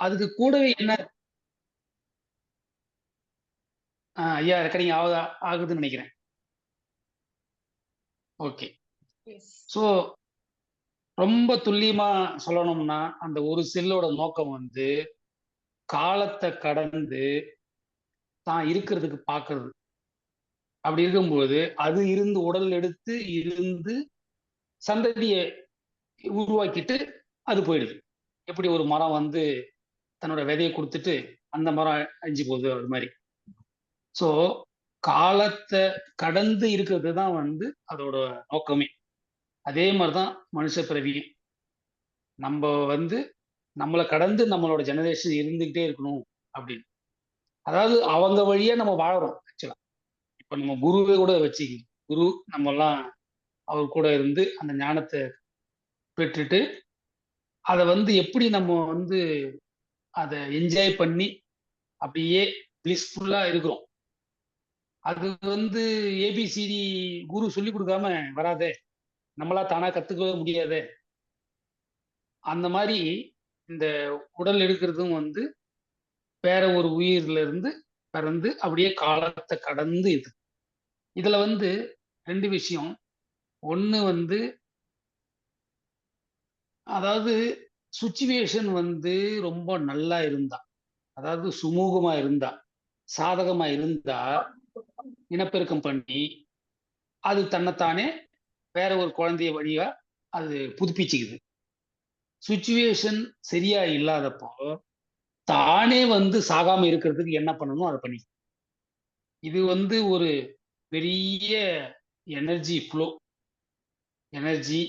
அதுக்கு கூடவே என்ன ஐயா ரெக்கார்டிங் ஆகுதுன்னு நினைக்கிறேன். ஓகே. ஸோ ரொம்ப துல்லியமா சொல்லணும்னா, அந்த ஒரு செல்லோட நோக்கம் வந்து காலத்த கடந்து தான் இருக்கிறதுக்கு பார்க்கறது. அப்படி இருக்கும்போது, அது இருந்து உடல் எடுத்து இருந்து சந்ததிய உருவாக்கிட்டு அது போயிடுது. எப்படி ஒரு மரம் வந்து தன்னோட விதைய குடுத்துட்டு, அந்த மரம் அழிஞ்சு போகுது அது மாரி. ஸோ காலத்த கடந்து இருக்கிறது தான் வந்து அதோட நோக்கமே. அதே மாரி தான் மனுஷ பிறவியும். நம்ப வந்து நம்மள கடந்து நம்மளோட ஜெனரேஷன் இருந்துகிட்டே இருக்கணும் அப்படின்னு. அதாவது அவங்க வழியா நம்ம வாழறோம் ஆக்சுவலா. இப்ப நம்ம குருவே கூட வச்சுக்கங்க. குரு நம்மலாம் அவர் கூட இருந்து அந்த ஞானத்த பெற்றுட்டு, அத வந்து எப்படி நம்ம வந்து அத என்ஜாய் பண்ணி அப்படியே பிளிஸ்ஃபுல்லா இருக்கிறோம். அது வந்து ஏபிசிடி குரு சொல்லிக் குடுக்காம வராதே! நம்மளா தானா கத்துக்கவே முடியாதே! அந்த மாரி இந்த உடல் எடுக்கிறதும் வந்து வேற ஒரு உயிர்ல இருந்து பிறந்து அப்படியே காலத்த கடந்து இது. இதுல வந்து 2 விஷயம். ஒண்ணு வந்து அதாவது சிச்சுவேஷன் வந்து ரொம்ப நல்லா இருந்தா, அதாவது சுமூகமா இருந்தா, சாதகமா இருந்தா, இனப்பெருக்கம் பண்ணி, அது தன்னைத்தானே வேற ஒரு குழந்தைய வழியா அது புதுப்பிச்சுக்குது. சிச்சுவேஷன் சரியா இல்லாதப்போ, தானே வந்து சாகாம இருக்கிறதுக்கு என்ன பண்ணணுமோ அத பண்ணிக்கும். இது வந்து ஒரு பெரிய எனர்ஜி ஃப்ளோ. எனர்ஜி,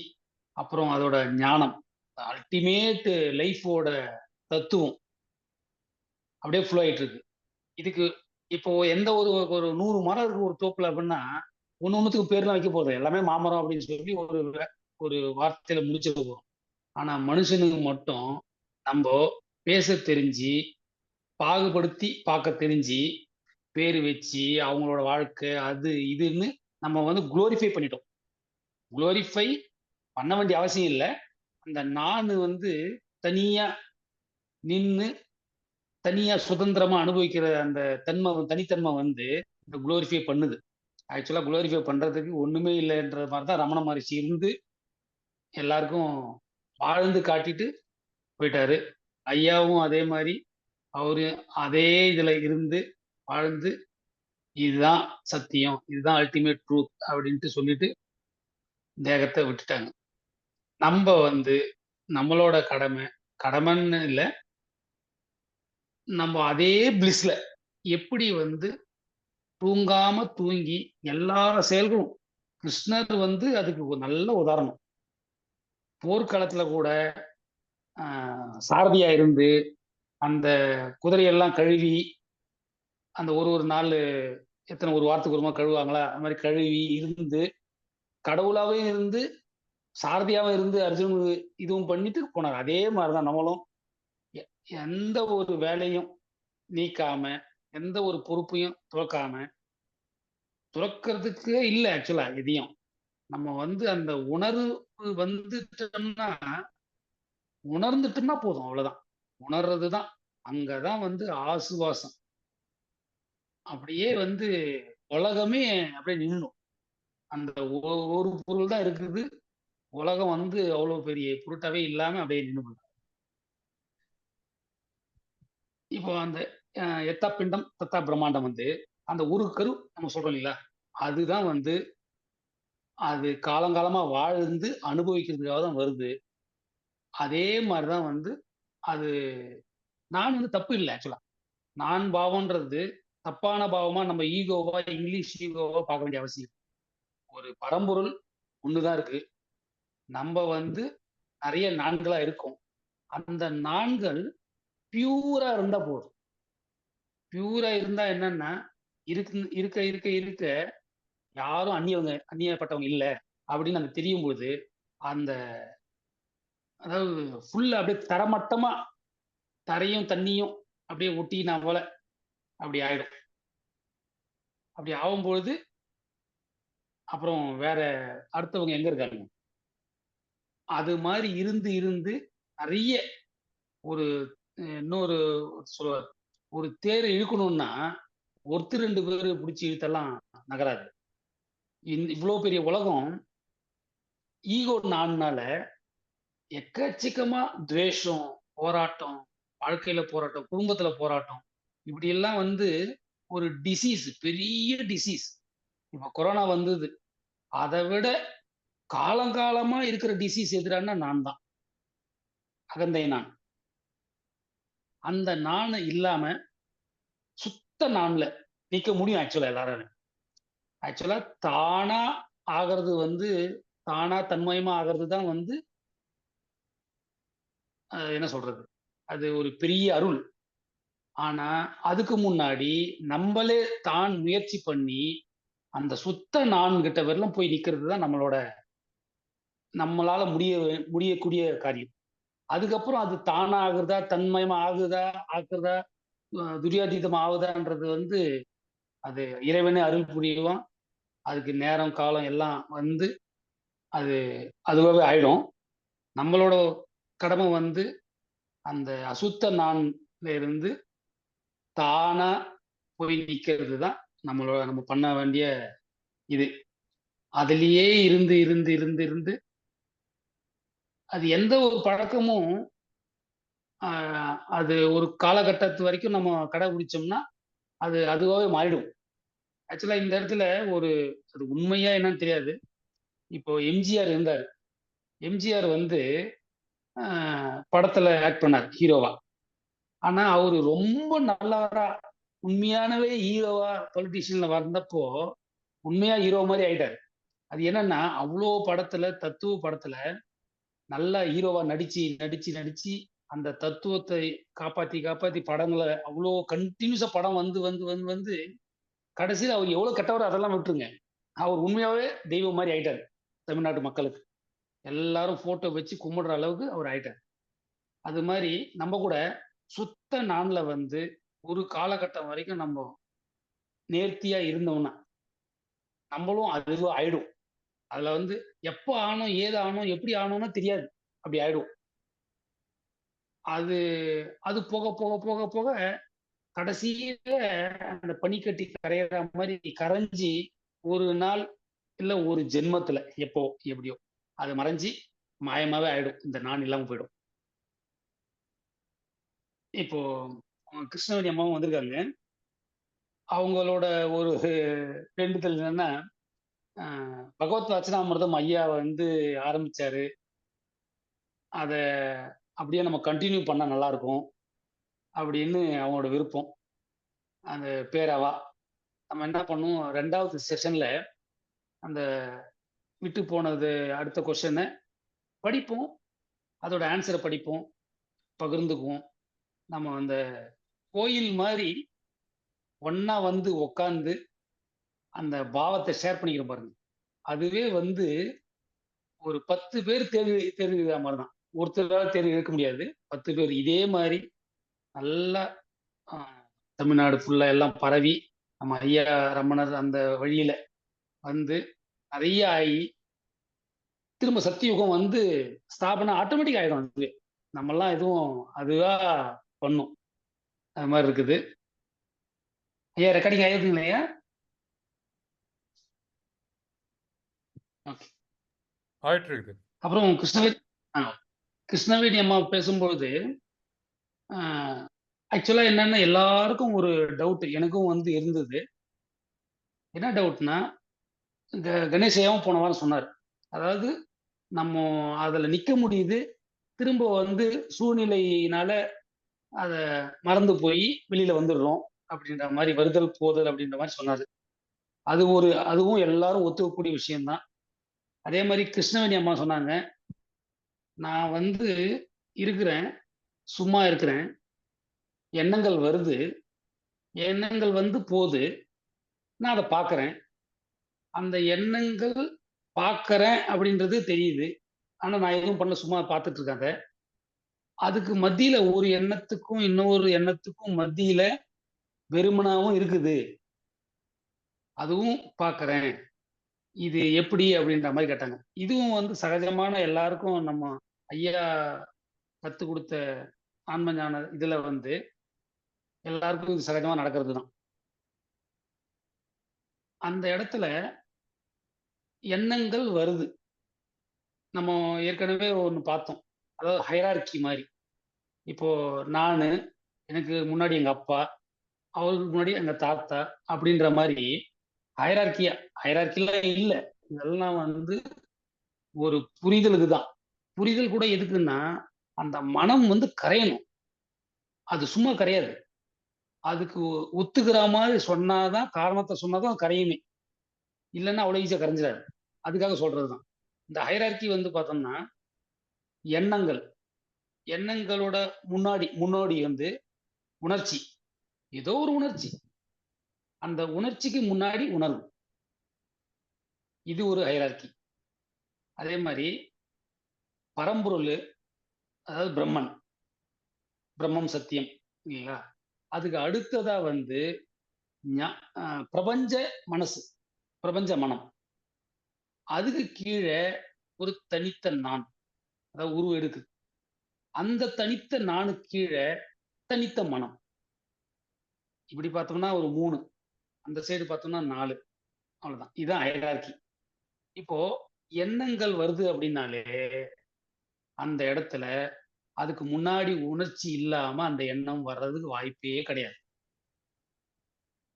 அப்புறம் அதோட ஞானம். அல்டிமேட் லைஃபோட தத்துவம். அப்படியே ஃப்ளோ ஆயிட்டு இருக்கு. இதுக்கு இப்போ எந்த ஒரு ஒரு 100 மரம் இருக்கு ஒரு தோப்புல அப்படின்னா, ஒண்ணுத்துக்கும் பேர்லாம் வைக்க போறதில்ல. எல்லாமே மாமரம் அப்படின்னு சொல்லி ஒரு வார்த்தையில முடிச்சிட போறோம். ஆனா மனுஷனுக்கு மட்டும் நம்போ பேசத் தெரிஞ்சு, பாகுபடுத்தி பார்க்க தெரிஞ்சு, பேரு வச்சு, அவங்களோட வாழ்க்கை அது இதுன்னு நம்ம வந்து குளோரிஃபை பண்ணிட்டோம். குளோரிஃபை பண்ண வேண்டிய அவசியம் இல்ல. அந்த நானு வந்து தனியா நின்னு, தனியா சுதந்திரமா அனுபவிக்கிற அந்த தனித்தன்மை வந்து இந்த குளோரிஃபை பண்ணுது. ஆக்சுவலா குளோரிஃபை பண்றதுக்கு ஒண்ணுமே இல்லன்ற மாரி தான் ரமண மகரிஷி இருந்து எல்லாருக்கும் வாழ்ந்து காட்டிட்டு போயிட்டாரு. ஐயாவும் அதே மாரி அவரு அதே இதுல இருந்து வாழ்ந்து, இதுதான் சத்தியம். இதுதான் அல்டிமேட் ட்ரூத் அப்டின்ட்டு சொல்லிட்டு தேகத்த விட்டுட்டாங்க. நம்ப வந்து நம்மளோட கடமைன்னு இல்ல. நம்ம அதே பிளிஸ்ல எப்படி வந்து தூங்காம தூங்கி எல்லா செயல்களும் கிருஷ்ணர் வந்து அதுக்கு ஒரு நல்ல உதாரணம். போர்க்களத்துல கூட அ சாரதியா இருந்து, அந்த குதிரையெல்லாம் கழுவி, அந்த ஒரு ஒரு நாளு ஒரு வாரத்துக்கு ஒரு முறை கழுவுவாங்களா? அது மாரி கழுவி இருந்து, கடவுளாவே இருந்து, சாரதியாவும் இருந்து அர்ஜுனனுக்கு இதுவும் பண்ணிட்டு போனாரு. அதே மாரி தான் நம்மளும் எ எந்த ஒரு வேலையும் நீக்காம, எந்த ஒரு பொறுப்பையும் துறக்காம, துறக்கிறதுக்கே இல்ல ஆக்சுவலா எதையும். நம்ம வந்து அந்த உணர்வு வந்துட்டோம்னா, உணர்ந்துட்டோம்னா போதும் அவ்வளோதான். உணர்றது தான். அங்க தான் வந்து ஆசுவாசம். அப்படியே வந்து உலகமே அப்படியே நின்னுடும். அந்த ஒரு பொருள் தான் இருக்குது. உலகம் வந்து அவ்வளோ பெரிய பொருட்டாவே இல்லாம அப்படியே நின்னு போயிடும். இப்போ அந்த அ எத்தா பிண்டம் தத்தா பிரம்மாண்டம் வந்து, அந்த ஒரு கரு நம்ம சொல்றோம் இல்லைங்களா? அதுதான் வந்து அது காலங்காலமா வாழ்ந்து அனுபவிக்கிறதுக்காக தான் வருது. அதே மாரி தான் வந்து அது நான் வந்து தப்பு இல்ல ஆக்சுவலா. நான் பாவம்ன்றது தப்பான பாவமா நம்ம ஈகோவா, இங்கிலீஷ் ஈகோவா பார்க்க வேண்டிய அவசியம் இல்ல. ஒரு பரம்பொருள் ஒண்ணு தான் இருக்கு. நம்ப வந்து நெறைய நான்களா இருக்கோம். அந்த நான்கள் பியூரா இருந்தா போதும். பியூரா இருந்தா என்னன்னா, இருக்க யாரும் அந்நியப்பட்டவங்க இல்ல அப்படின்னு நமக்கு தெரியும்போது, அந்த அதாவது ஃபுல்லா அப்படியே தரமட்டமா தரையும், தண்ணியும் அப்படியே ஒட்டினா போல அப்படி ஆயிடும். அப்படி ஆவும்பொழுது, அப்புறம் வேற அடுத்தவங்க எங்க இருக்காங்க? அது மாரி இருந்து நெறைய ஒரு இன்னொரு சொல்லுவார், ஒரு தேர் இழுக்கணும்னா ஒருத்தர் 2 பேரு புடிச்சு இழுத்தெல்லாம் நகராது. இவ்ளோ பெரிய உலகம் ஈகோ நான்னால எக்கச்சக்கமா துவேஷம், போராட்டம், வாழ்க்கையில போராட்டம், குடும்பத்தில போராட்டம், இப்படியெல்லாம் வந்து ஒரு டிசீஸ், பெரிய டிசீஸ். இப்ப கொரோனா வந்தது. அத விட காலங்காலமா இருக்கிற டிசீஸ் எதுடான்னா நான் தான். அகந்தை நான். அந்த நானு இல்லாம சுத்த நான்ல நிக்க முடியும் ஆக்சுவலா எல்லாராலும். ஆக்சுவலா தானா ஆகறது வந்து தானா தன்மயமா ஆகறது தான் வந்து என்ன சொல்றது? அது ஒரு பெரிய அருள். ஆனா, அதுக்கு முன்னாடி நம்பளே தான் முயற்சி பண்ணி, அந்த சுத்த நான் கிட்ட வரலும் போய் நிக்கிறது தான் நம்மளால முடியக்கூடிய காரியம். அதுக்கப்புறம் அது தானா ஆகுறதா, தன்மயமா ஆகுதா, ஆக்குறதா, துரியாதீதமா ஆவுதான்றது வந்து, அது இறைவனே அருள் புரிவான். அதுக்கு நேரம், காலம் எல்லாம் வந்து, அது அதுவாவே ஆயிடும். நம்மளோட கடமை வந்து, அந்த அசுத்த நான்ல இருந்து தானா போய் நிக்கிறது தான் நம்ம பண்ண வேண்டிய இது. அதிலேயே இருந்து அது எந்த ஒரு பழக்கமும் அ அது ஒரு காலகட்டத்து வரைக்கும் நம்ம கடைபிடிச்சோம்னா, அது அதுவாவே மாறிடும். ஆக்சுவலா இந்த இடத்துல ஒரு அது உண்மையா என்னன்னு தெரியாது. இப்போ எம்ஜிஆர் இருந்தாரு. எம்ஜிஆர் வந்து அ படத்துல ஆக்ட் பண்ணாரு ஹீரோவா. ஆனா அவரு ரொம்ப நல்லவரா, உண்மையானவே ஹீரோவா பொலிட்டீஷியன்ல வந்தப்போ, உண்மையா ஹீரோ மாரி ஆயிட்டாரு. அது என்னன்னா, அவ்ளோ படத்துல, தத்துவ படத்துல நல்லா ஹீரோவா நடிச்சு, அந்த தத்துவத்தை காப்பாத்தி படங்கள அவ்ளோ கன்டினியூஸா படம் வந்து கடைசியில அவர் எவ்வளோ கெட்டவரோ அதெல்லாம் விட்டுருங்க. அவர் உண்மையாவே தெய்வம் மாரி ஆயிட்டாரு. தமிழ்நாட்டு மக்களுக்கு. எல்லாரும் ஃபோட்டோ வச்சு கும்பிடுற அளவுக்கு அவர் ஆயிட்டாரு. அது மாரி நம்ம கூட சுத்த நான்ல வந்து ஒரு காலகட்டம் வரைக்கும் நேர்த்தியா இருந்தோம்னா, நம்மளும் அதுவா ஆயிடும். அதுல வந்து எப்ப ஆனோம், ஏது ஆனோம், எப்படி ஆனோம்னு தெரியாது. அப்படி ஆயிடும். அது அது போக கடைசியில அந்த பனிக்கட்டி கரையிற மாரி கரைஞ்சு, ஒரு நாள் இல்ல ஒரு ஜென்மத்துல எப்போ எப்படியோ அது மறைஞ்சு மாயமாவே ஆயிடும். இந்த நான் இல்லாம போயிடும். இப்போ கிருஷ்ணவேணி அம்மாவும் வந்திருக்காங்க. அவங்களோட ஒரு வேண்டுதல் என்னன்னா, அ பகவத் வச்சனாமிர்தம் ஐயா வந்து ஆரம்பிச்சாரு. அத அப்படியே நம்ம கன்டின்யூ பண்ணா நல்லாருக்கும். அப்படின்னு அவங்களோட விருப்பம். அந்த பேராவா. நம்ம என்ன பண்ணுவோம் 2வது செஷன்ல அந்த விட்டு போனது அடுத்த கொஸ்டின படிப்போம். அதோட ஆன்ஸர படிப்போம். பகிர்ந்துக்குவோம். நம்ம அந்த கோயில் மாரி ஒண்ணா வந்து உட்கார்ந்து அந்த பாவத்த ஷேர் பண்ணிக்கிறோம் பாருங்க. அதுவே வந்து ஒரு 10 பேர் தேர்வு எழுதுற மாரி தான். ஒருத்தரால தேர்வு எடுக்க முடியாது. 10 பேர் இதே மாரி நல்லா அ தமிழ்நாடு ஃபுல்லா எல்லாம் பரவி, நம்ம ஐயா ரமணர் அந்த வழியில வந்து நெறைய ஆயி, திரும்ப சத்தியுகம் வந்து ஸ்தாபனம் ஆட்டோமேட்டிக் ஆயிடும் அதுவே. நம்மலாம் எதுவும் அதுவா பண்ணும். அது மாரி இருக்குது. ஐயா ரெக்கார்டிங் ஆயிருக்குங்களா ஐயா? ஓகே. ஆயிட்டு இருக்குது. அப்புறம் ஆ கிருஷ்ணவேணி அம்மா பேசும்பொழுது, அ ஆக்சுவலா என்னன்னா எல்லாருக்கும் ஒரு டவுட் எனக்கும் வந்து இருந்தது. என்ன டவுட்ன்னா, கணேஷ் ஐயாவும் போன வாரம் சொன்னாரு. அதாவது நம்மோ அதுல நிக்க முடியுது. திரும்ப வந்து சூழ்நிலையினால அத மறந்து போயி வெளியில வந்துடுறோம். அப்படின்ற மாரி வருதல், போதல் அப்படின்ற மாரி சொன்னாரு. அதுவும் எல்லாரும் ஒத்துக்கக்கூடிய விஷயம் தான். அதே மாரி கிருஷ்ணவேணி அம்மா சொன்னாங்க, "நான் வந்து இருக்கிறேன், சும்மா இருக்கிறேன். எண்ணங்கள் வருது. எண்ணங்கள் வந்து போது. நான் அத பார்க்கிறேன். அந்த எண்ணங்கள் பார்க்கிறேன் அப்படின்றது தெரியுது. ஆனா நான் எதுவும் பண்ணல. சும்மா பார்த்துட்டு இருக்கேன் அத. அதுக்கு மத்தியில ஒரு எண்ணத்துக்கும், இன்னொரு எண்ணத்துக்கும் மத்தியில வெறுமனாவும் இருக்குது. அதுவும் பார்க்கிறேன். இது எப்படி?" அப்படின்ற மாரி கேட்டாங்க. இதுவும் வந்து சகஜமான எல்லாருக்கும் நம்ம ஐயா கத்துக் குடுத்த ஆன்ம ஞான இதுல வந்து எல்லாருக்கும் இது சகஜமா நடக்கிறது தான். அந்த இடத்துல எண்ணங்கள் வருது. நம்ம ஏற்கனவே ஒண்ணு பார்த்தோம். அதாவது ஹைரார்கி மாரி. இப்போ நானு, எனக்கு முன்னாடி எங்க அப்பா, அவருக்கு முன்னாடி எங்க தாத்தா அப்படின்ற மாரி ஹைரார்கியா ஹைரார்கிலாம் இல்ல. இதெல்லாம் வந்து ஒரு புரிதலுக்கு தான். புரிதல் கூட எதுக்குன்னா, அந்த மனம் வந்து கரையணும். அது சும்மா கரையாது. அதுக்கு ஒத்துக்கிற மாரி சொன்னா தான், காரணத்த சொன்னா தான் கரையுமே. இல்லன்னா அவ்வளோ ஈஸியா கரைஞ்சிராது. அதுக்காக சொல்றது தான். இந்த ஹைரார்கி வந்து பார்த்தோம்னா, எண்ணங்கள். எண்ணங்களோட முன்னோடி வந்து உணர்ச்சி. ஏதோ ஒரு உணர்ச்சி. அந்த உணர்ச்சிக்கு முன்னாடி உணர்வு. இது ஒரு ஹைரார்கி. அதே மாரி பரம்பொருளு, அதாவது பிரம்மன். பிரம்மம் சத்தியம். இல்லைங்களா? அதுக்கு அடுத்ததா வந்து ஞா அ பிரபஞ்ச மனசு. பிரபஞ்ச மனம். அதுக்கு கீழ ஒரு தனித்த நான். அதாவது உருவம் எடுக்குது. அந்த தனித்த நானுக்கு கீழ தனித்த மனம். இப்படி பார்த்தோம்னா ஒரு 3. அந்த சைடு பார்த்தோம்னா 4. அவ்வளோதான். இதுதான் ஹைரார்கி. இப்போ எண்ணங்கள் வருது அப்படின்னாலே, அந்த இடத்துல அதுக்கு முன்னாடி உணர்ச்சி இல்லாம அந்த எண்ணம் வர்றதுக்கு வாய்ப்பே கிடையாது.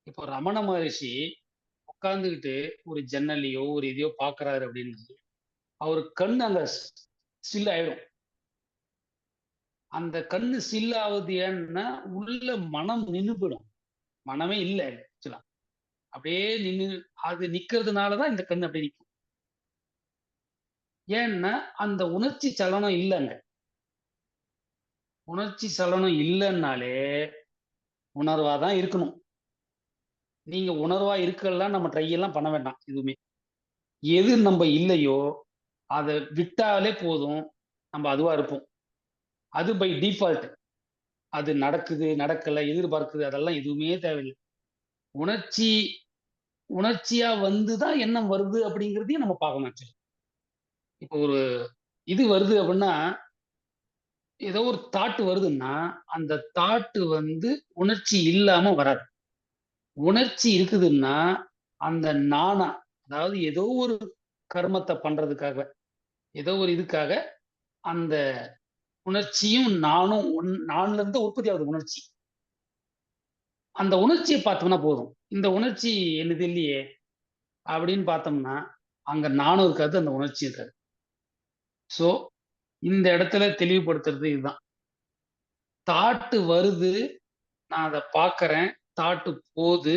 இப்போ ரமண மகரிஷி உட்கார்ந்துகிட்டு ஒரு ஜன்னலையோ, ஒரு எதையோ பார்க்குறாரு அப்படின்னு, அவரு கண்ணு அங்க ஸ்டில் ஆயிடும். அந்த கண்ணு ஸ்டில் ஆவுது ஏன்னா, உள்ள மனம் நின்னு போயிடும். மனமே இல்ல ஆக்சுவலா. அப்படியே நின்னு அது நிக்கிறதுனால தான் இந்த கண்ணு அப்படியே நிக்கும். ஏன்னா, அந்த உணர்ச்சி சலனம் இல்ல அங்க. உணர்ச்சி சலனம் இல்லன்னாலே, உணர்வா தான் இருக்கணும். நீங்க உணர்வா இருக்கல்லாம் நம்ம ட்ரை எல்லாம் பண்ண வேண்டாம் எதுவுமே. எது நம்ப இல்லையோ, அத விட்டாலே போதும். நம்ப அதுவா இருப்போம். அது பை டிஃபால்ட். அது நடக்குது, நடக்கல, எதிர்பார்க்குது அதெல்லாம் எதுவுமே தேவையில்ல. உணர்ச்சி உணர்ச்சியா வந்து தான் எண்ணம் வருது அப்படிங்கிறதையும் நம்ம பார்க்கணும் ஆக்சுவலி. இப்போ ஒரு இது வருது அப்படின்னா, ஏதோ ஒரு தாட் வருதுன்னா, அந்த தாட் வந்து உணர்ச்சி இல்லாம வராது. உணர்ச்சி இருக்குதுன்னா, அந்த நானா, அதாவது ஏதோ ஒரு கர்மத்த பண்றதுக்காக, ஏதோ ஒரு இதுக்காக அந்த உணர்ச்சியும் நானும் நான்ல இருந்து தான் உற்பத்தி ஆகுது உணர்ச்சி. அந்த உணர்ச்சிய பார்த்தோம்னா போதும். இந்த உணர்ச்சி என்னது இல்லையே! அப்படின்னு பார்த்தோம்னா, அங்க நானும் இருக்காது, அந்த உணர்ச்சியும் இருக்காது. ஸோ, இந்த இடத்துல தெளிவுபடுத்துறது இதுதான். தாட்டு வருது, நான் அத பார்க்கிறேன். தாட்டு போது.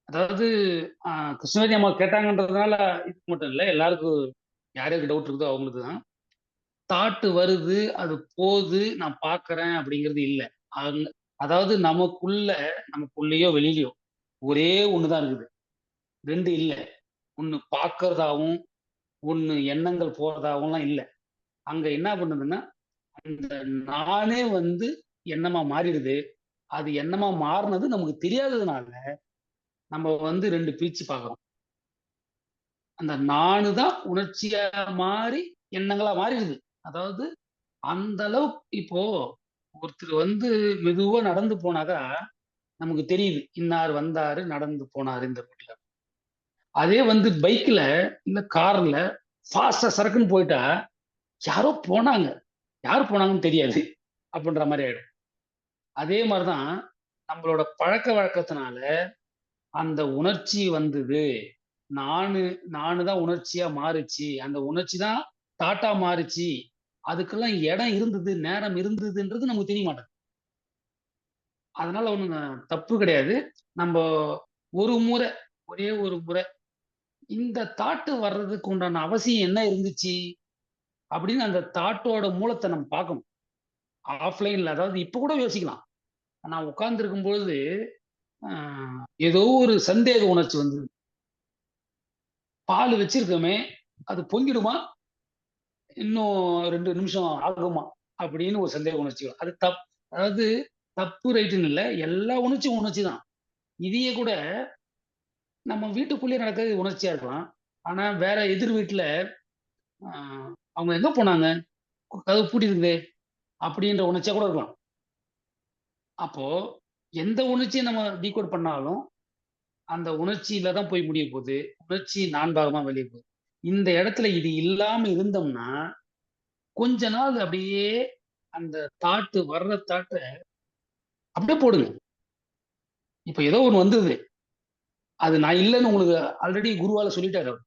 அதாவது அ கிருஷ்ணவேணி அம்மா கேட்டாங்கன்றதுனால இது மட்டும் இல்ல. எல்லாருக்கும் யார் யாருக்கு டவுட் இருக்குதோ அவங்களுக்கு தான். தாட்டு வருது, அது போது, நான் பார்க்கிறேன் அப்படிங்கிறது இல்ல. அங்க அதாவது நமக்குள்ளேயோ, வெளியிலயோ ஒரே ஒண்ணு தான் இருக்குது. 2 இல்ல. ஒண்ணு பார்க்கிறதாவும், ஒண்ணு எண்ணங்கள் போறதாவும்லாம் இல்ல. அங்க என்ன பண்ணுதுன்னா, அந்த நானே வந்து எண்ணமா மாறிடுது. அது எண்ணமா மாறுனது நமக்கு தெரியாததுனால, நம்ம வந்து 2 பிரிச்சு பார்க்கிறோம். அந்த நானு தான் உணர்ச்சியா மாறி, எண்ணங்களா மாறிடுது. அதாவது அந்த அளவுக்கு இப்போ ஒருத்தர் வந்து மெதுவா நடந்து போனாக்கா, நமக்கு தெரியுது. இன்னார் வந்தாரு, நடந்து போனாரு இந்த ரோட்ல. அதே வந்து பைக்ல, இல்ல கார்ல ஃபாஸ்ட்டா சரக்குன்னு போயிட்டா, யாரோ போனாங்க. யார் போனாங்கன்னு தெரியாது. அப்படின்ற மாரி ஆயிடும். அதே மாரி தான் நம்மளோட பழக்கவழக்கத்தினால அந்த உணர்ச்சி வந்தது. நானு நானு தான் உணர்ச்சியா மாறுச்சு. அந்த உணர்ச்சி தான் தாட்டா மாறுச்சு. அதுக்கெல்லாம் இடம் இருந்தது, நேரம் இருந்ததுன்றது நமக்கு தெரிய மாட்டேங்குது. அதனால ஒண்ணும் தப்பு கிடையாது. நம்ப ஒரு முறை, ஒரே ஒரு முறை இந்த தாட் வர்றதுக்கு உண்டான அவசியம் என்ன இருந்துச்சு? அப்படின்னு அந்த தாட்டோட மூலத்த நம்ம பார்க்கணும். ஆஃப்லைன்ல அதாவது இப்ப கூட யோசிக்கலாம். நான் உட்கார்ந்திருக்கும் பொழுது, அ ஏதோ ஒரு சந்தேக உணர்ச்சி வந்தது. பால் வச்சிருக்கோமே, அது பொங்கிடுமா? இன்னும் 2 நிமிஷம் ஆகுமா? அப்படின்னு ஒரு சந்தேக உணர்ச்சி வரும். அதாவது தப்பு, ரைட்டுன்னு இல்ல. எல்லா உணர்ச்சியும் உணர்ச்சி தான். இதையே கூட நம்ம வீட்டுக்குள்ளேயே நடக்கிறது உணர்ச்சியா இருக்கலாம். ஆனா வேற எதிர் வீட்ல அ அவங்க எங்க போனாங்க? கதவு பூட்டியிருக்குதே! அப்படின்ற உணர்ச்சியா கூட இருக்கலாம். அப்போ எந்த உணர்ச்சிய நம்ம டீகோட் பண்ணாலும், அந்த உணர்ச்சியில தான் போய் முடிய போது. உணர்ச்சி 4 பாகமா வெளிய போகுது. இந்த இடத்துல இது இல்லாம இருந்தோம்னா, கொஞ்ச நாள் அப்படியே அந்த வர்ற தாட்ட அப்படியே போடுங்க. இப்ப ஏதோ ஒண்ணு வந்தது. அது நான் இல்லன்னு உங்களுக்கு ஆல்ரெடி குருவால சொல்லிட்டாரு அவரு.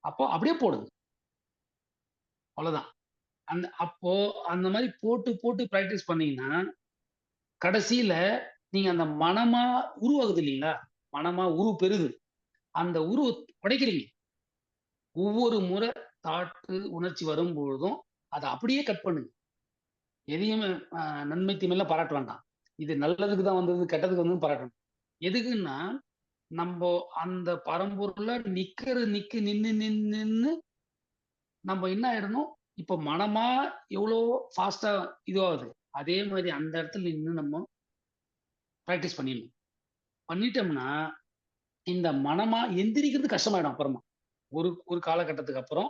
அப்போ அப்படியே போடுங்க. அவ்வளோதான். அப்போ அந்த மாரி போட்டு, போட்டு பிராக்டிஸ் பண்ணீங்கன்னா, கடைசியில நீங்க அந்த மனமா உருவாகுது இல்லீங்களா? மனமா பெறுது. அந்த உடைக்கிறீங்க. ஒவ்வொரு முறை உணர்ச்சி வரும்பொழுதும், அத அப்படியே கட் பண்ணுங்க. எதையுமே அ நன்மை, தீமைலாம் பாராட்ட வேண்டாம். இது நல்லதுக்கு தான் வந்தது, கெட்டதுக்கு வந்ததுன்னு பாராட்டணும். எதுக்குன்னா, நம்போ அந்த பரம்பொருள்ல நின்னு நம்ம என்ன ஆயிடணும், இப்ப மனமா எவ்வளோ ஃபாஸ்ட்டா இதுவாகுது. அதே மாரி அந்த இடத்துல நின்னு நம்ம பிராக்டிஸ் பண்ணிடணும். பண்ணிட்டோம்னா, இந்த மனமா எந்திரிக்கிறது கஷ்டமாயிடும் அப்புறமா. ஒரு ஒரு காலகட்டத்துக்கு அப்புறம்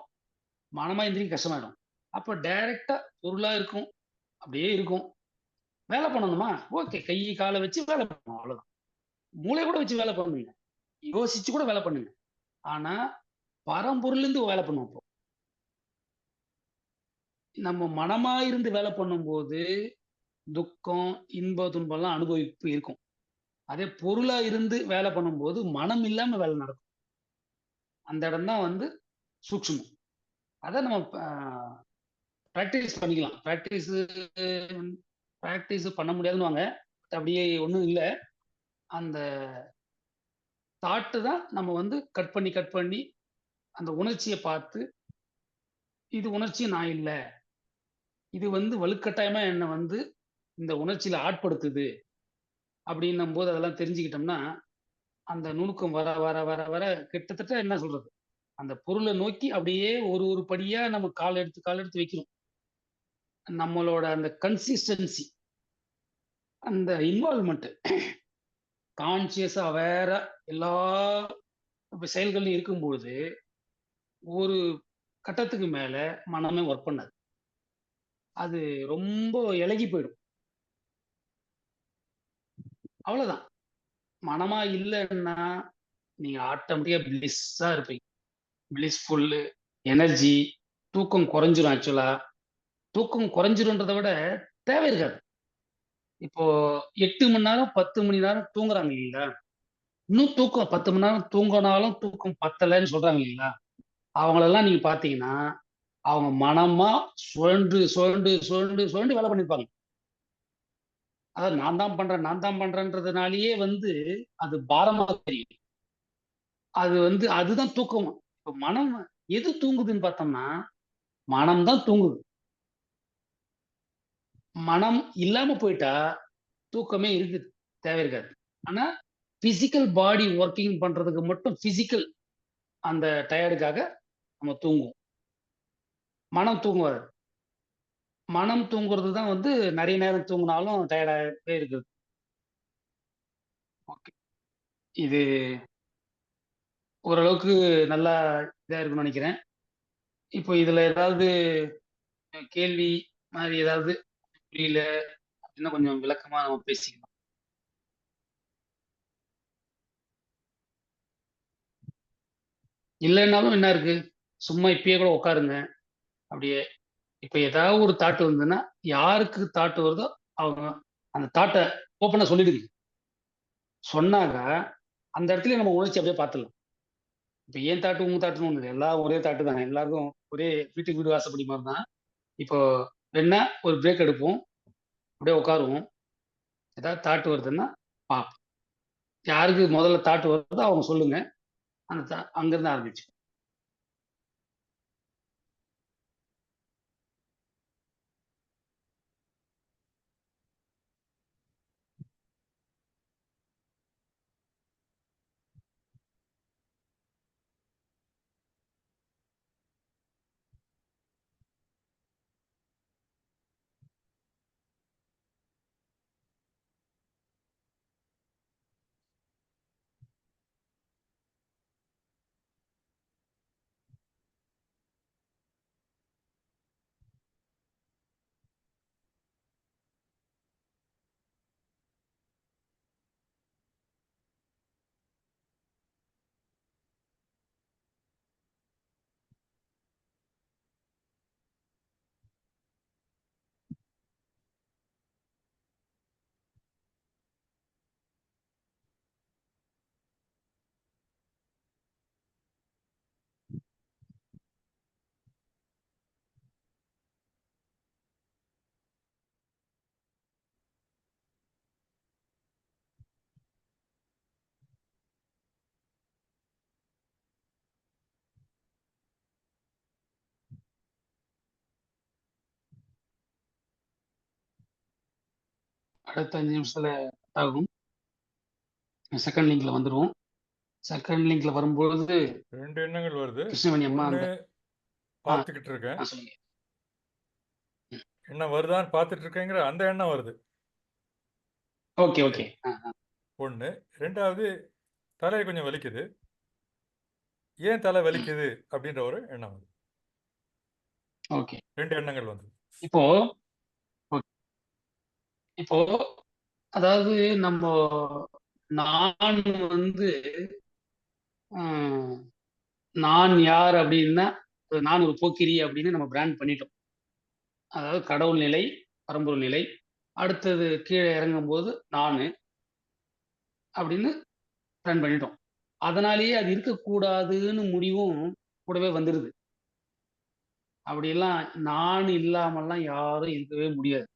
மனமா எந்திரிக்க கஷ்டமாயிடும். அப்ப டைரக்ட்டா பொருளா இருக்கும். அப்படியே இருக்கும். வேலை பண்ணணுமா? ஓகே. கை, கால வச்சு வேலை பண்ணணும். அவ்வளோதான். மூளைய கூட வச்சு வேலை பண்ணுங்க. யோசிச்சு கூட வேலை பண்ணுங்க. ஆனா, பரம்பொருள்லேருந்து வேலை பண்ணுவோம் இப்போ. நம்ம மனமா இருந்து வேலை பண்ணும்போது, துக்கம், துன்பம்லாம் அனுபவிப்பு இருக்கும். அதே பொருளா இருந்து வேலை பண்ணும்போது, மனம் இல்லாம வேலை நடக்கும். அந்த இடம் தான் வந்து சூட்சுமம். அத நம்ம பிராக்டிஸ் பண்ணிக்கலாம். பிராக்டிஸ் பண்ண முடியாதுன்னுவாங்க. அப்படியே ஒண்ணும் இல்ல. அந்த தான் நம்ம வந்து கட் பண்ணி அந்த உணர்ச்சிய பார்த்து, இது உணர்ச்சி நான் இல்ல. இது வந்து வலுக்கட்டாயமா என்ன வந்து இந்த உணர்ச்சியில ஆட்படுத்துது. அப்படின்னும்போது அதெல்லாம் தெரிஞ்சுக்கிட்டோம்னா, அந்த நுணுக்கம் வர, வர, வர, வர கிட்டத்தட்ட என்ன சொல்றது? அந்த பொருள நோக்கி அப்படியே ஒரு ஒரு படியா நம்ம கால் எடுத்து வைக்கிறோம். நம்மளோட அந்த கன்சிஸ்டன்சி, அந்த இன்வால்வ்மென்ட் கான்ஷியஸா அவேரா எல்லா செயல்கள்லயும் இருக்கும்பொழுது, ஒரு கட்டத்துக்கு மேல மனமே வொர்க் பண்ணாது. அது ரொம்ப இளகி போயிடும். அவ்வளோதான். மனமா இல்லன்னா, நீங்க ஆட்டோமேட்டிக்கா பிளிஸ்ஸா இருப்பீங்க. பிளிஸ்ஃபுல்லு, எனர்ஜி, தூக்கம் குறைஞ்சிரும் ஆக்சுவலா. தூக்கம் குறைஞ்சிரும்ன்றத விட தேவை இருக்காது. இப்போ 8 மணி நேரம், 10 மணி நேரம் தூங்குறாங்க இல்லீங்களா? இன்னும் தூக்கம் 10 மணி நேரம் தூங்குனாலும் தூக்கம் பத்தலன்னு சொல்றாங்க இல்லீங்களா? அவங்களெல்லாம் நீங்க பார்த்தீங்கன்னா, அவங்க மனமா சுழண்டு வேலை பண்ணியிருப்பாங்க. அதாவது நான் தான் பண்றேன்றதுனாலேயே வந்து அது பாரமா தெரியும். அது வந்து அதுதான் தூக்கம். இப்ப மனம் எது தூங்குதுன்னு பார்த்தோம்னா, மனம் தான் தூங்குது. மனம் இல்லாம போயிட்டா, தூக்கமே தேவை இருக்காது. ஆனா, பிசிக்கல் பாடி வொர்க்கிங் பண்றதுக்கு மட்டும் அந்த டயர்டுக்காக நம்ம தூங்குவோம். மனம் தூங்காது. மனம் தூங்குறது தான் வந்து நெறைய நேரம் தூங்குனாலும் டயர்டாவே இருக்குது. ஓகே. இது ஓரளவுக்கு நல்லா இதா இருக்கும்னு நெனைக்கிறேன். இப்போ இதுல ஏதாவது கேள்வி மாரி ஏதாவது புரியல அப்டின்னா கொஞ்சம் விளக்கமா நம்ம பேசிக்கலாம். இல்லன்னாலும் என்ன இருக்கு? சும்மா இப்பயே கூட உட்காருங்க. அப்படியே இப்ப ஏதாவது ஒரு தாட் வந்ததுன்னா, யாருக்கு தாட் வருதோ அவங்க அந்த தாட்ட ஓப்பனா சொல்லிடுங்க. சொன்னாக்க, அந்த இடத்துலயே நம்ம உணர்ச்சி அப்படியே பார்த்துடலாம். இப்ப என் தாட்டு, உங்க தாட்டுன்னு ஒண்ணு இல்ல. எல்லாம் ஒரே தாட்டு தானே. எல்லாருக்கும் ஒரே வீட்டுக்கு வீடு வாசப்படி மாரி தான். இப்போ வேணுனா ஒரு பிரேக் எடுப்போம். அப்படியே உட்காருவோம். ஏதாவது தாட் வருதுன்னா பார்ப்போம். யாருக்கு முதல்ல தாட் வருதோ அவங்க சொல்லுங்க. அங்கருந்து ஆரம்பிச்சு. அடுத்த 5 நிமிஷத்துல ஆகும். செகண்ட் லிங்க்ல வந்துருவோம். செகண்ட் லிங்க்ல வரும்பொழுது 2 எண்ணங்கள் வருது. கிருஷ்ணவேணி அம்மா ஒண்ணு அந்த பார்த்துக்கிட்டு இருக்கேன். சொல்லுங்க. எண்ணம் வருதான்னு பார்த்துட்டு இருக்கேங்கிற அந்த எண்ணம் வருது. ஓகே சரி. ஓகே. ஒண்ணு. 2வது தலை கொஞ்சம் வலிக்குது. ஏன் தலை வலிக்குது அப்படின்ற ஒரு எண்ணம் வருது. ஓகே. 2 எண்ணங்கள் வந்து. இப்போ இப்போ அதாவது நம்ம நான் வந்து ஆஹ், நான் யார் அப்படின்னா நான் ஒரு போக்கிரி அப்படின்னு நம்ம பிராண்ட் பண்ணிட்டோம். அதாவது கடவுள் நிலை, பரம்பொருள் நிலை. அடுத்தது கீழே இறங்கும்போது நானு அப்படின்னு பிராண்ட் பண்ணிட்டோம். அதனாலேயே அது இருக்கக்கூடாதுன்னு முடிவும் கூடவே வந்துடுது. அப்படியெல்லாம் நான் இல்லாமல்லாம் யாரும் இருக்கவே முடியாது.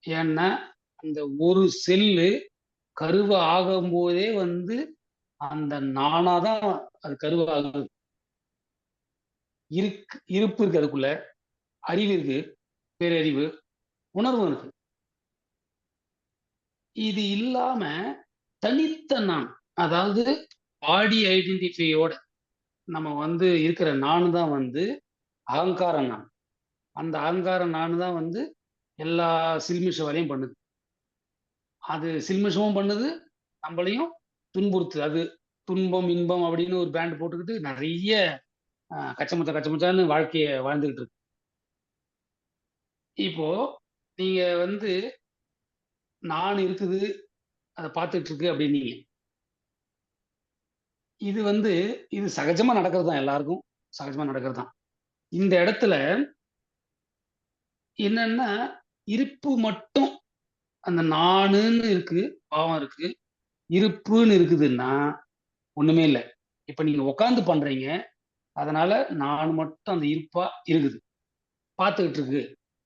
ஏன்னா அந்த ஒரு செல்லு கருவ ஆகும்போதே வந்து அந்த நானாதான் அது கருவாகுது. இருப்பு இருக்கு, அதுக்குள்ள அறிவு இருக்கு, பேரறிவு, உணர்வு இருக்கு. இது இல்லாம தனித்த நான், அதாவது பாடி ஐடென்டிஃபையோட நம்ம வந்து இருக்கிற நானு தான் வந்து அகங்கார நான். அந்த அகங்கார நானு தான் வந்து எல்லா சில்மிஷ வேலையும் பண்ணுது. அது சில்மிஷமும் பண்ணுது, நம்மளையும் துன்புறுத்துது. அது துன்பம் இன்பம் அப்படின்னு ஒரு பேண்ட் போட்டுக்கிட்டு நிறைய கச்சமச்சான்னு வாழ்க்கைய வாழ்ந்துகிட்டு இருக்கு. இப்போ நீங்க வந்து நான் இருக்குது, அதை பார்த்துட்டு இருக்கு அப்படின்னீங்க. இது வந்து இது சகஜமா நடக்கிறது தான், எல்லாருக்கும் சகஜமா நடக்கிறது தான். இந்த இடத்துல என்னன்னா இருப்பு மட்டும், அந்த நானுன்னு இருக்கு, பாவம் இருக்கு, இருப்புன்னு இருக்குதுன்னா ஒண்ணுமே இல்லை. இப்ப நீங்க உட்காந்து பண்றீங்க, அதனால நான் மட்டும் அந்த இருப்பா இருக்குது, பார்த்துக்கிட்டு இருக்கு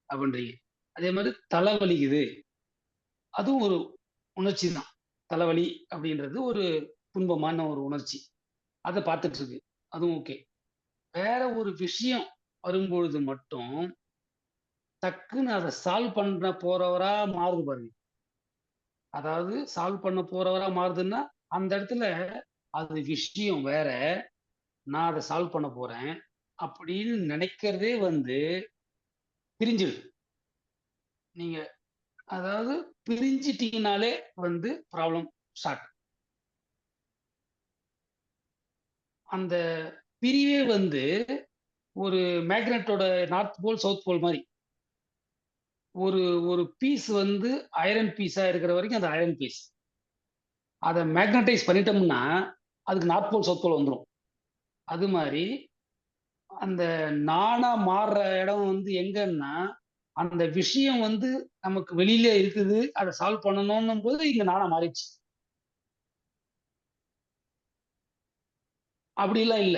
அப்படின்றீங்க. அதே மாதிரி தலை வலிக்குது, அதுவும் ஒரு உணர்ச்சி தான். தலைவலி அப்படின்றது ஒரு துன்பமான ஒரு உணர்ச்சி, அதை பார்த்துட்டு இருக்கு, அதுவும் ஓகே. வேற ஒரு விஷயம் வரும்பொழுது மட்டும் டக்குன்னு அதை சால்வ் பண்ண போறவரா மாறுது பாருங்க. அதாவது சால்வ் பண்ண போறவரா மாறுதுன்னா அந்த இடத்துல அது விஷயம் வேற, நான் அதை சால்வ் பண்ண போறேன் அப்படின்னு நினைக்கிறதே வந்து பிரிஞ்சிடுது. நீங்க அதாவது பிரிஞ்சிட்டீங்கனாலே வந்து ப்ராப்ளம் ஸ்டார்ட். அந்த பிரிவே வந்து ஒரு மேக்னெட்டோட நார்த் போல் சவுத் போல் மாதிரி. ஒரு ஒரு பீஸ் வந்து ஐரன் பீஸா இருக்கிற வரைக்கும் அது ஐரன் பீஸ். அதை மேக்னடைஸ் பண்ணிட்டோம்னா அதுக்கு நார்த் போல் சவுத் போல் வந்துடும். அது மாதிரி அந்த நானா மாறுற இடம் வந்து எங்கன்னா, அந்த விஷயம் வந்து நமக்கு வெளியில இருக்குது, அதை சால்வ் பண்ணணும்னும் போது இங்க நானா மாறிடுச்சு. அப்படிலாம் இல்ல.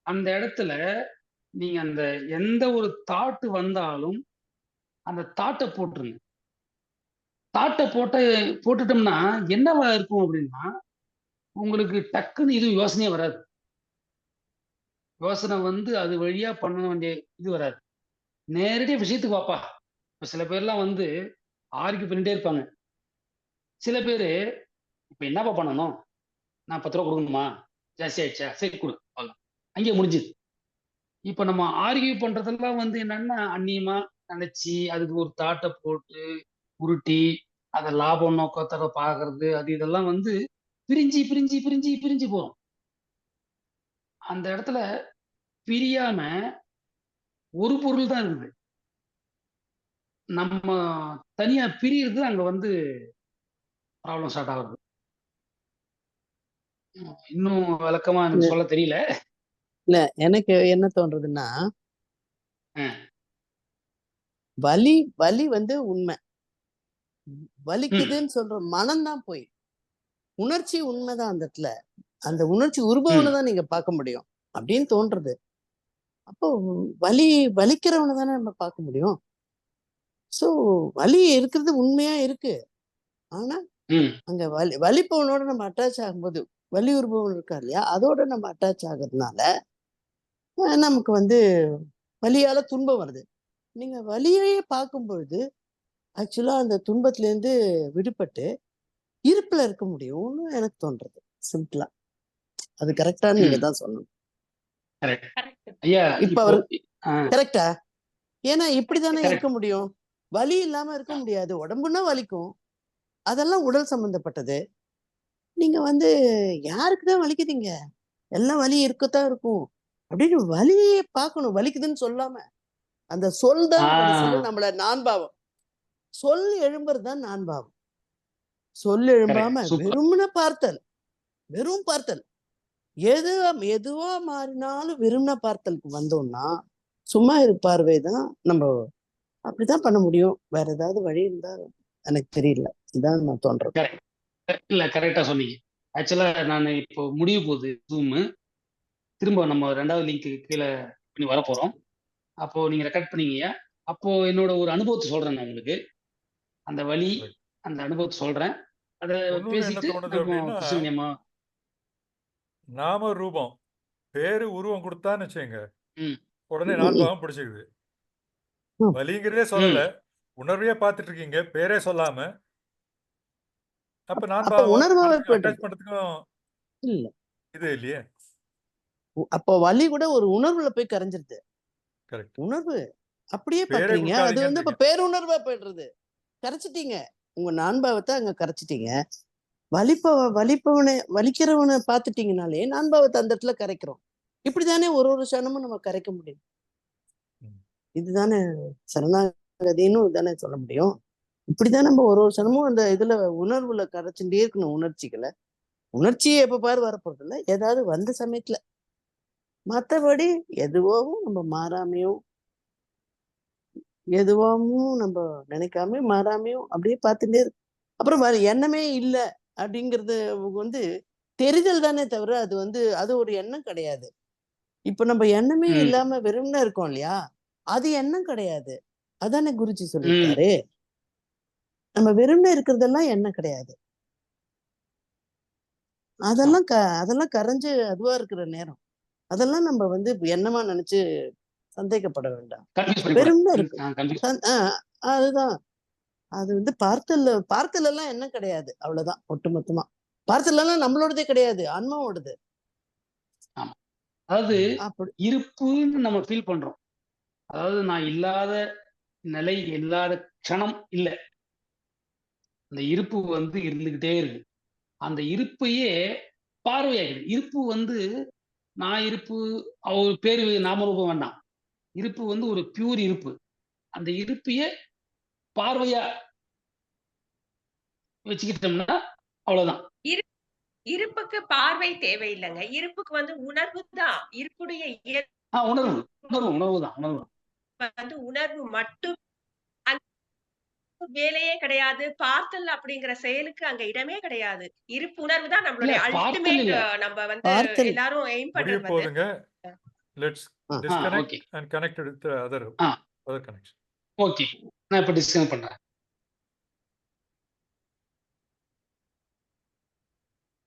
அந்த இடத்துல நீங்க அந்த எந்த ஒரு தாட் வந்தாலும் அந்த தாட்ட போட்டுருங்க. தாட்ட போட்டுட்டோம்னா என்னவா இருக்கும் அப்படின்னா, உங்களுக்கு டக்குன்னு இது யோசனையே வராது. யோசனை வந்து அது வழியா பண்ண வேண்டிய இது வராது. நேரடியா விஷயத்துக்கு வாப்பா. இப்ப சில பேர்லாம் வந்து ஆர்கியூ பண்ணிட்டே இருப்பாங்க. சில பேரு, "இப்ப என்னப்பா பண்ணணும்? நான் ரூ. 10 குடுக்கணுமா? ஜாஸ்தி ஆயிடுச்சா? சரி குடு." அவ்வளதான். அங்கேயே முடிஞ்சுது. இப்ப நம்ம ஆர்கியூ பண்றதெல்லாம் வந்து என்னன்னா, அந்நியமா நெனச்சு, அதுக்கு ஒரு தாட்ட போட்டு, உருட்டி, அத லாபம் நோக்கத்தோட பார்க்கறது, அது இதெல்லாம் வந்து பிரிஞ்சு போகும். அந்த இடத்துல பிரியாம ஒரு பொருள் தான் இருக்குது. நம்ம தனியா பிரியறது அங்க வந்து ப்ராப்ளம் ஸ்டார்ட் ஆகுது. இன்னும் விளக்கமா எனக்கு சொல்ல தெரியல. இல்ல, எனக்கு என்ன தோன்றதுன்னா, அ. வலி வலி வந்து உண்மை. வலிக்குதுன்னு சொல்ற மனம்தான் போய். உணர்ச்சி உண்மைதான் அந்த இடத்துல. அந்த உணர்ச்சி உருபவனை தான் நீங்க பார்க்க முடியும் அப்படின்னு தோன்றது. அப்போ வலிக்கிறவனை தானே நம்ம பார்க்க முடியும். சோ வலி இருக்கிறது உண்மையா இருக்கு. ஆனா அங்க வலிப்பவனோட நம்ம அட்டாச் ஆகும்போது, வலி உருபவன் இருக்கா இல்லையா, அதோட நம்ம அட்டாச் ஆகுறதுனால நமக்கு வந்து வலியால துன்பம் வருது. நீங்க வலியையே பார்க்கும் பொழுது ஆக்சுவலா அந்த துன்பத்துல இருந்து விடுபட்டு இருப்புல இருக்க முடியும்னு எனக்கு தோன்றது. சிம்பிளா. அது கரெக்டான்னு நீங்க ம். தான் சொல்லணும். கரெக்ட். கரெக்ட். ஐயா இப்ப இப்போ அவரு ஆ, கரெக்டா? ஏன்னா இப்படிதானே இருக்க கரெக்ட். முடியும். வலி இல்லாம இருக்க முடியாது. உடம்புனா வலிக்கும். அதெல்லாம் உடல் சம்பந்தப்பட்டது. நீங்க வந்து யாருக்கு தான் வலிக்குதுங்க? எல்லாம் வலி இருக்கத்தான் இருக்கும். அப்படின்னு வலியே பார்க்கணும். வலிக்குதுன்னு சொல்லாம. அந்த சொல் ஆ, தான் கடைசியில நம்மள நான்பாவம். சொல் எழும்புறது தான் நான்பாவம். சொல் கரெக்ட். எழும்பாம சூப்பர். வெறும்ன பார்த்தல். வெறும் பார்த்தல். எது எதுவா மாறினாலும் வெறும்ன பார்த்தலுக்கு வந்தோம்னா சும்மா இரு பார்வை தான் நம்ம அப்படிதான் பண்ண முடியும். வேற ஏதாவது வழி இருந்தா எனக்கு தெரியல. இதான் நான் தோன்றது. கரெக்ட். இல்ல கரெக்டா சொன்னீங்க. ஆக்சுவலா நான் இப்போ முடிய போகுது ஜூம். திரும்ப நம்ம 2வது லிங்க் கீழே பண்ணி வரப்போறோம். அப்போ நீங்க ரெக்கார்ட் பண்ணீங்க. அப்போ என்னோட ஒரு அனுபவத்தை சொல்றேன் நான் உங்களுக்கு. அந்த வலி, Right. அந்த அனுபவத்தை சொல்றேன். அத இன்னொன்னு என்ன பேசிட்டு தோணுது நம்ம அப்படின்னா, கிருஷ்ணகன்யம்மா. நாம ரூபம் பேரு உருவம் கொடுத்தான்னு வச்சுங்க, ம். உடனே ம், ம், நான்பாவம் பிடிச்சிக்குது. ம். வலிங்கிறதே ம். சொல்லல, உணர்வையே பார்த்துட்டு இருக்கீங்க, பேரே சொல்லாம. அப்ப அப்ப நான்பாவம் உணர்வாவே மனசுக்கு போயிடுது. அட்டாச் பண்றதுக்கும் இல்ல. இது இல்லையே. அப்போ வலி கூட ஒரு உணர்வுல போய் கரைஞ்சிருது. கரெக்ட். உணர்வு அப்படியே பேரே பாக்குறீங்க. அது வந்து இப்ப கொடுக்காதீங்கன்றீங்க. பேருணர்வா போயிடுறது. கரைச்சிட்டீங்க. உங்க நான்பாவத்தை அங்க கரைச்சிட்டீங்க. வலிக்கிறவனை பார்த்துட்டீங்கனாலே நான்பாவத்தை அந்த இடத்துல கரைக்கிறோம். இப்படிதானே ஒரு ஒரு சனமும் நம்ம கரைக்க முடியும். ம். இதுதானே சரணாகதின்னு தானே சொல்ல முடியும். இப்படிதான் நம்ம ஒரு ஒரு சனமும் அந்த இதுல உணர்வுல கரைச்சுட்டே இருக்கணும். உணர்ச்சிகளை உணர்ச்சியை எப்ப பாரு வரப்போறது இல்லை. ஏதாவது வந்த சமயத்துல மற்றபடி எதுவோவும் நம்ம மாறாமையும் எதுவாகவும் நம்ம நினைக்காமையும் மாறாமையும் அப்படியே பார்த்துட்டே இருக்கு. அப்புறம் வேற எண்ணமே இல்லை அப்படிங்கிறது வந்து தெரிதல் தானே தவிர அது வந்து அது ஒரு எண்ணம் கிடையாது. இப்ப நம்ம எண்ணமே ம். இல்லாம வெறும்னா இருக்கோம் இல்லையா? அது எண்ணம் கிடையாது. அதானே குருஜி ம். சொல்லியிருக்காரு. நம்ம வெறும்னா இருக்கிறதெல்லாம் எண்ணம் கிடையாது. ஆ. அதெல்லாம் கரைஞ்சு அதுவா இருக்கிற நேரம். அதெல்லாம் நம்ம வந்து எண்ணமா நினைச்சு சந்தேகப்பட வேண்டாம். கன்ஃபியூஸ் பண்ணிக்கூடாது. வெறும்னா இருக்கு. கன்ஃபியூஸ். அதுதான். அது வந்து பார்த்தல் எல்லாம் எண்ணம் கிடையாது. அவ்வளவுதான் ஒட்டுமொத்தமா. பார்த்தல் எல்லாம் நம்மளோடதே கிடையாது. ஆன்மாவோடது. ஆமா. அதாவது ம். அப்படி இருப்புன்னு நம்ம ஃபீல் பண்றோம். அதாவது நான் இல்லாத நிலை, இல்லாத க்ஷணம் இல்ல. அந்த இருப்பு வந்து இருந்துகிட்டே இருக்கு. அந்த இருப்பையே பார்வையாக்குது. இருப்பு வந்து நான் இருப்பு, ஒரு பேரு நாமரூபம் வேண்டாம். இருப்பு வந்து ஒரு பியூர் இருப்பு. அந்த இருப்பையே பார்வையா வச்சுக்கிட்டோம்னா அவ்வளவுதான். இருப்புக்கு பார்வை தேவையில்லைங்க. இருப்புக்கு வந்து உணர்வு தான். இருப்புடைய இயல்பு உணர்வு உணர்வுதான். வந்து உணர்வு மட்டும். அந்த வேலையே கிடையாது. பார்த்தல் அப்படிங்கிற செயலுக்கு அங்க இடமே கிடையாது. இருப்பு உணர்வு தான் இல்ல நம்மளுடைய பார்த்தல் அல்டிமேட். இல்ல. நம்ம வந்து பார்த்தல் எல்லாரும் எய்ம் முடிய பண்றது வந்து போகுதுங்க. Let's ah, disconnect okay. And connect with other ah, connection. Okay. நான் இப்ப டிஸ்கனெக்ட் பண்றேன்.